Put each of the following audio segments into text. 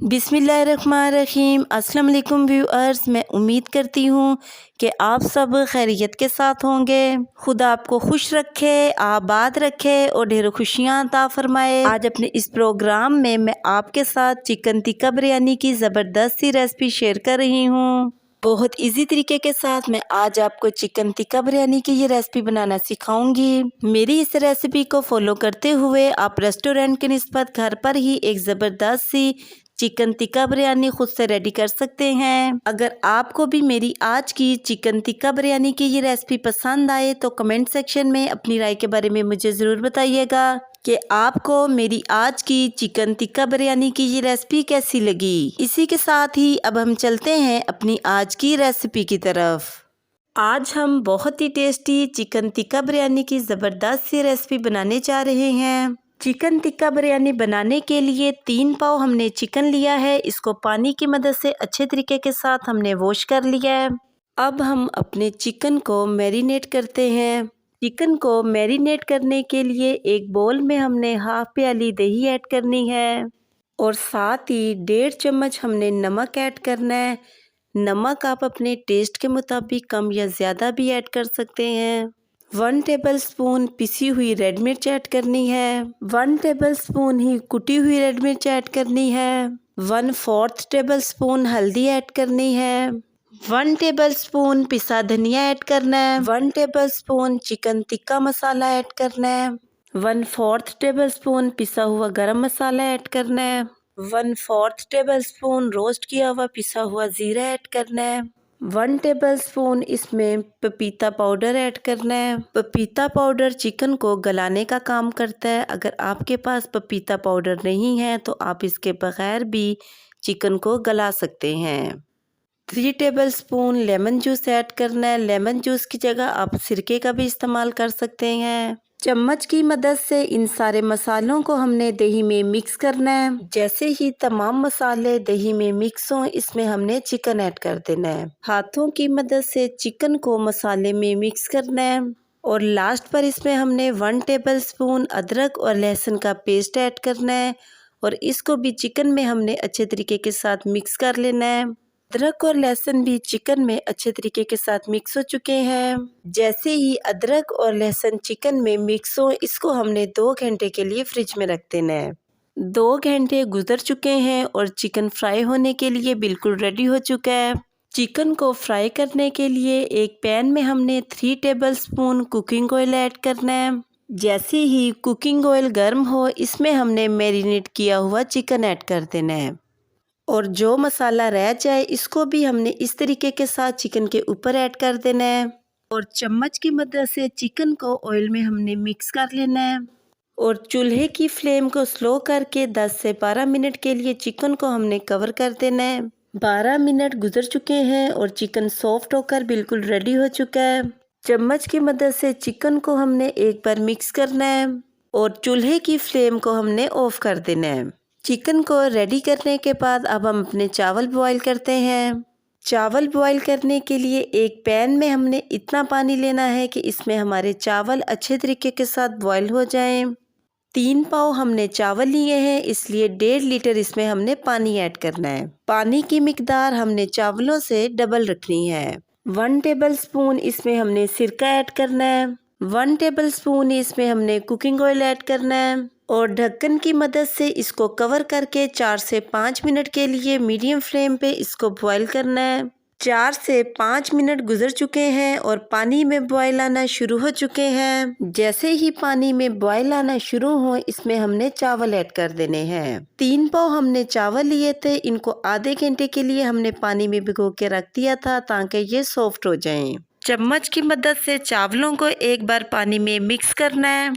बिस्मिल्लाहिर्रहमानिर्रहीम। अस्सलाम वालेकुम व्यूअर्स, मैं उम्मीद करती हूँ कि आप सब खैरियत के साथ होंगे। खुदा आपको खुश रखे, आबाद रखे और ढेरों खुशियाँ अता फरमाए। आज अपने इस प्रोग्राम में मैं आपके साथ चिकन टिक्का बिरयानी की ज़बरदस्त सी रेसिपी शेयर कर रही हूँ। बहुत इजी तरीके के साथ मैं आज आपको चिकन टिक्का बिरयानी की ये रेसिपी बनाना सिखाऊंगी। मेरी इस रेसिपी को फॉलो करते हुए आप रेस्टोरेंट की निस्बत घर पर ही एक ज़बरदस्त सी चिकन टिक्का बिरयानी खुद से रेडी कर सकते हैं। अगर आपको भी मेरी आज की चिकन टिक्का बिरयानी की ये रेसिपी पसंद आए तो कमेंट सेक्शन में अपनी राय के बारे में मुझे ज़रूर बताइएगा कि आपको मेरी आज की चिकन टिक्का बिरयानी की ये रेसिपी कैसी लगी। इसी के साथ ही अब हम चलते हैं अपनी आज की रेसिपी की तरफ। आज हम बहुत ही टेस्टी चिकन टिक्का बिरयानी की ज़बरदस्त सी रेसिपी बनाने जा रहे हैं। चिकन टिक्का बिरयानी बनाने के लिए 3 पाव हमने चिकन लिया है। इसको पानी की मदद से अच्छे तरीके के साथ हमने वॉश कर लिया है। अब हम अपने चिकन को मैरिनेट करते हैं। चिकन को मैरिनेट करने के लिए एक बोल में हमने हाफ प्याली दही ऐड करनी है और साथ ही 1.5 चम्मच हमने नमक ऐड करना है। नमक आप अपने टेस्ट के मुताबिक कम या ज़्यादा भी ऐड कर सकते हैं। 1 टेबलस्पून पिसी हुई रेड मिर्च ऐड करनी है। 1 टेबलस्पून ही कुटी हुई रेड मिर्च ऐड करनी है। 1/4 टेबलस्पून हल्दी ऐड करनी है। 1 टेबलस्पून पिसा धनिया ऐड करना है। 1 tablespoon chicken tikka masala add करना है। 1/4 टेबलस्पून पिसा हुआ गरम मसाला ऐड करना है। 1/4 टेबलस्पून रोस्ट किया हुआ पिसा हुआ ज़ीरा ऐड करना है। 1 टेबलस्पून इसमें पपीता पाउडर ऐड करना है। पपीता पाउडर चिकन को गलाने का काम करता है। अगर आपके पास पपीता पाउडर नहीं है तो आप इसके बगैर भी चिकन को गला सकते हैं। 3 टेबलस्पून लेमन जूस ऐड करना है। लेमन जूस की जगह आप सिरके का भी इस्तेमाल कर सकते हैं। चम्मच की मदद से इन सारे मसालों को हमने दही में मिक्स करना है। जैसे ही तमाम मसाले दही में मिक्स हों इसमें हमने चिकन ऐड कर देना है। हाथों की मदद से चिकन को मसाले में मिक्स करना है और लास्ट पर इसमें हमने 1 टेबलस्पून अदरक और लहसुन का पेस्ट ऐड करना है और इसको भी चिकन में हमने अच्छे तरीके के साथ मिक्स कर लेना है। अदरक और लहसुन भी चिकन में अच्छे तरीके के साथ मिक्स हो चुके हैं। जैसे ही अदरक और लहसुन चिकन में मिक्स हो इसको हमने 2 घंटे के लिए फ्रिज में रख देना है। 2 घंटे गुजर चुके हैं और चिकन फ्राई होने के लिए बिल्कुल रेडी हो चुका है। चिकन को फ्राई करने के लिए एक पैन में हमने 3 टेबलस्पून कुकिंग ऑयल ऐड करना है। जैसे ही कुकिंग ऑयल गर्म हो इसमें हमने मैरिनेट किया हुआ चिकन ऐड कर देना है और जो मसाला रह जाए इसको भी हमने इस तरीके के साथ चिकन के ऊपर ऐड कर देना है और चम्मच की मदद से चिकन को ऑयल में हमने मिक्स कर लेना है और चूल्हे की फ्लेम को स्लो करके 10 से 12 मिनट के लिए चिकन को हमने कवर कर देना है। 12 मिनट गुजर चुके हैं और चिकन सॉफ्ट होकर बिल्कुल रेडी हो चुका है। चम्मच की मदद से चिकन को हमने एक बार मिक्स करना है और चूल्हे की फ्लेम को हमने ऑफ कर देना है। चिकन को रेडी करने के बाद अब हम अपने चावल बॉईल करते हैं। चावल बॉईल करने के लिए एक पैन में हमने इतना पानी लेना है कि इसमें हमारे चावल अच्छे तरीके के साथ बॉईल हो जाएं। 3 पाव हमने चावल लिए हैं इसलिए 1.5 लीटर इसमें हमने पानी ऐड करना है। पानी की मिकदार हमने चावलों से डबल रखनी है। 1 टेबलस्पून इसमें हमने सिरका ऐड करना है। 1 टेबलस्पून इसमें हमने कुकिंग ऑयल ऐड करना है और ढक्कन की मदद से इसको कवर करके 4 से 5 मिनट के लिए मीडियम फ्लेम पे इसको बॉईल करना है। 4 से 5 मिनट गुजर चुके हैं और पानी में बॉईल आना शुरू हो चुके हैं। जैसे ही पानी में बॉईल आना शुरू हो इसमें हमने चावल ऐड कर देने हैं। 3 पाव हमने चावल लिए थे, इनको आधे घंटे के लिए हमने पानी में भिगो के रख दिया था ताकि ये सॉफ्ट हो जाएं। चम्मच की मदद से चावलों को एक बार पानी में मिक्स करना है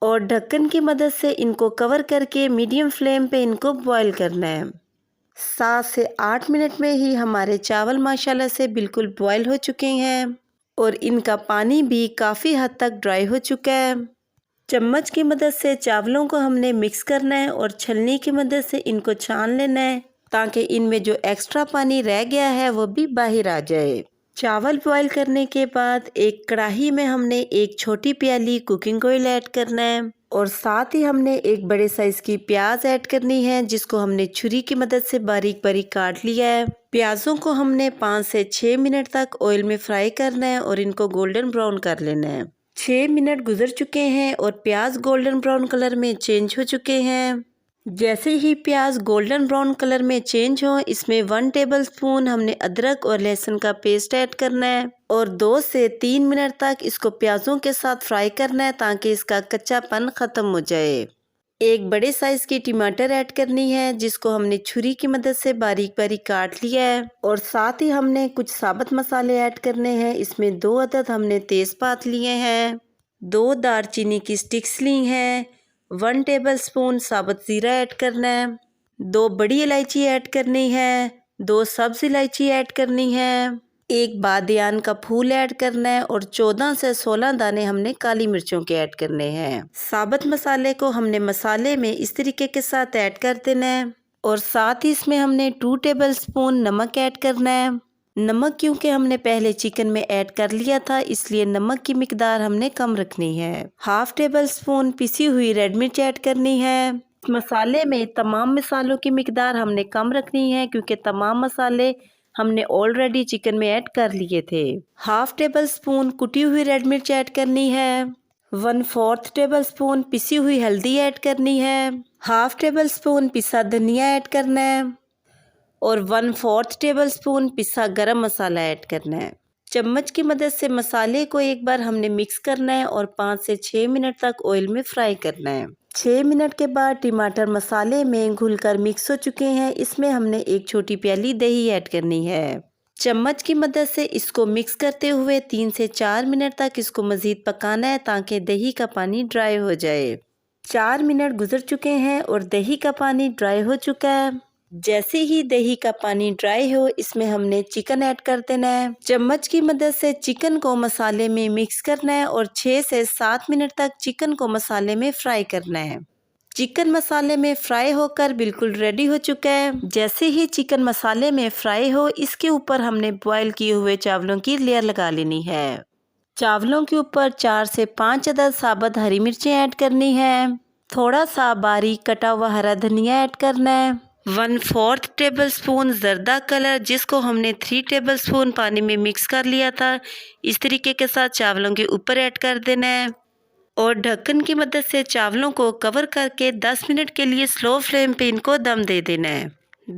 और ढक्कन की मदद से इनको कवर करके मीडियम फ्लेम पे इनको बॉईल करना है। 7 से 8 मिनट में ही हमारे चावल माशाल्लाह से बिल्कुल बॉईल हो चुके हैं और इनका पानी भी काफ़ी हद तक ड्राई हो चुका है। चम्मच की मदद से चावलों को हमने मिक्स करना है और छलनी की मदद से इनको छान लेना है ताकि इनमें जो एक्स्ट्रा पानी रह गया है वो भी बाहर आ जाए। चावल बॉईल करने के बाद एक कढ़ाई में हमने एक छोटी प्याली कुकिंग ऑयल ऐड करना है और साथ ही हमने एक बड़े साइज की प्याज ऐड करनी है, जिसको हमने छुरी की मदद से बारीक बारीक काट लिया है। प्याजों को हमने 5 से 6 मिनट तक ऑयल में फ्राई करना है और इनको गोल्डन ब्राउन कर लेना है। 6 मिनट गुजर चुके हैं और प्याज गोल्डन ब्राउन कलर में चेंज हो चुके हैं। जैसे ही प्याज गोल्डन ब्राउन कलर में चेंज हो, इसमें 1 टेबलस्पून हमने अदरक और लहसुन का पेस्ट ऐड करना है और 2 से 3 मिनट तक इसको प्याजों के साथ फ्राई करना है ताकि इसका कच्चापन ख़त्म हो जाए। एक बड़े साइज़ की टमाटर ऐड करनी है, जिसको हमने छुरी की मदद से बारीक बारीक काट लिया है और साथ ही हमने कुछ साबुत मसाले ऐड करने हैं। इसमें 2 अदद हमने तेज़पात लिए हैं, 2 दालचीनी की स्टिक्स ली हैं, 1 टेबलस्पून साबुत ज़ीरा ऐड करना है, 2 बड़ी इलायची ऐड करनी है, 2 सब्ज़ इलायची ऐड करनी है, 1 बादियान का फूल ऐड करना है और 14 से 16 दाने हमने काली मिर्चों के ऐड करने हैं। साबुत मसाले को हमने मसाले में इस तरीके के साथ ऐड कर देना है और साथ ही इसमें हमने 2 टेबलस्पून नमक ऐड करना है। नमक क्योंकि हमने पहले चिकन में ऐड कर लिया था, इसलिए नमक की मिकदार हमने कम रखनी है। 1/2 टेबलस्पून पिसी हुई रेड मिर्च ऐड करनी है। मसाले में तमाम मसालों की मिकदार हमने कम रखनी है क्योंकि तमाम मसाले हमने ऑलरेडी चिकन में ऐड कर लिए थे। 1/2 टेबलस्पून कुटी हुई रेड मिर्च ऐड करनी है। 1/4 टेबलस्पून पिसी हुई हल्दी ऐड करनी है। 1/2 टेबलस्पून पिसा धनिया ऐड करना है और 1/4 टेबलस्पून पिसा गरम मसाला ऐड करना है। चम्मच की मदद से मसाले को एक बार हमने मिक्स करना है और 5 से 6 मिनट तक ऑयल में फ्राई करना है। 6 मिनट के बाद टमाटर मसाले में घुलकर मिक्स हो चुके हैं। इसमें हमने एक छोटी प्याली दही ऐड करनी है। चम्मच की मदद से इसको मिक्स करते हुए 3 से 4 मिनट तक इसको मज़ीद पकाना है ताकि दही का पानी ड्राई हो जाए। 4 मिनट गुजर चुके हैं और दही का पानी ड्राई हो चुका है। जैसे ही दही का पानी ड्राई हो, इसमें हमने चिकन ऐड कर देना है। चम्मच की मदद से चिकन को मसाले में मिक्स करना है और 6 से 7 मिनट तक चिकन को मसाले में फ्राई करना है। चिकन मसाले में फ्राई होकर बिल्कुल रेडी हो चुका है। जैसे ही चिकन मसाले में फ्राई हो, इसके ऊपर हमने बॉयल किए हुए चावलों की लेयर लगा लेनी है। चावलों के ऊपर 4 से 5 अदद साबुत हरी मिर्चें ऐड करनी है। थोड़ा सा बारीक कटा हुआ हरा धनिया ऐड करना है। 1/4 टेबलस्पून जर्दा कलर, जिसको हमने 3 टेबलस्पून पानी में मिक्स कर लिया था, इस तरीके के साथ चावलों के ऊपर ऐड कर देना है और ढक्कन की मदद से चावलों को कवर करके 10 मिनट के लिए स्लो फ्लेम पे इनको दम दे देना है।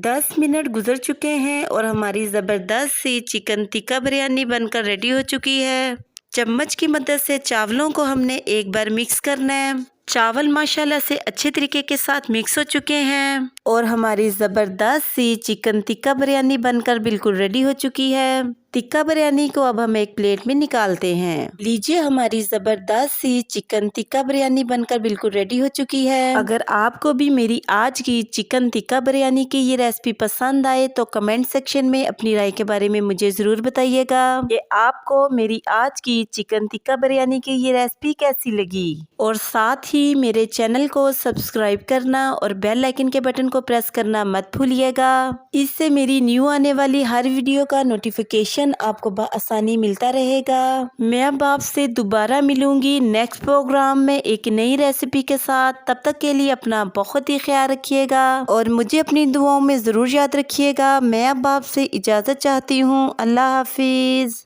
10 मिनट गुजर चुके हैं और हमारी ज़बरदस्त सी चिकन टिक्का बिरयानी बनकर रेडी हो चुकी है। चम्मच की मदद से चावलों को हमने एक बार मिक्स करना है। चावल माशाल्लाह से अच्छे तरीके के साथ मिक्स हो चुके हैं और हमारी ज़बरदस्त सी चिकन टिक्का बिरयानी बनकर बिल्कुल रेडी हो चुकी है। टिक्का बिरयानी को अब हम एक प्लेट में निकालते हैं। लीजिए, हमारी ज़बरदस्त सी चिकन टिक्का बिरयानी बनकर बिल्कुल रेडी हो चुकी है। अगर आपको भी मेरी आज की चिकन टिक्का बिरयानी की ये रेसिपी पसंद आए तो कमेंट सेक्शन में अपनी राय के बारे में मुझे ज़रूर बताइएगा कि आपको मेरी आज की चिकन टिक्का बिरयानी की ये रेसिपी कैसी लगी। और साथ ही मेरे चैनल को सब्सक्राइब करना और बेल आइकन के बटन को प्रेस करना मत भूलिएगा। इससे मेरी न्यू आने वाली हर वीडियो का नोटिफिकेशन आपको आसानी मिलता रहेगा। मैं अब आपसे दोबारा मिलूंगी नेक्स्ट प्रोग्राम में एक नई रेसिपी के साथ। तब तक के लिए अपना बहुत ही ख्याल रखिएगा और मुझे अपनी दुआओं में ज़रूर याद रखिएगा। मैं अब आपसे इजाज़त चाहती हूँ। अल्लाह हाफिज़।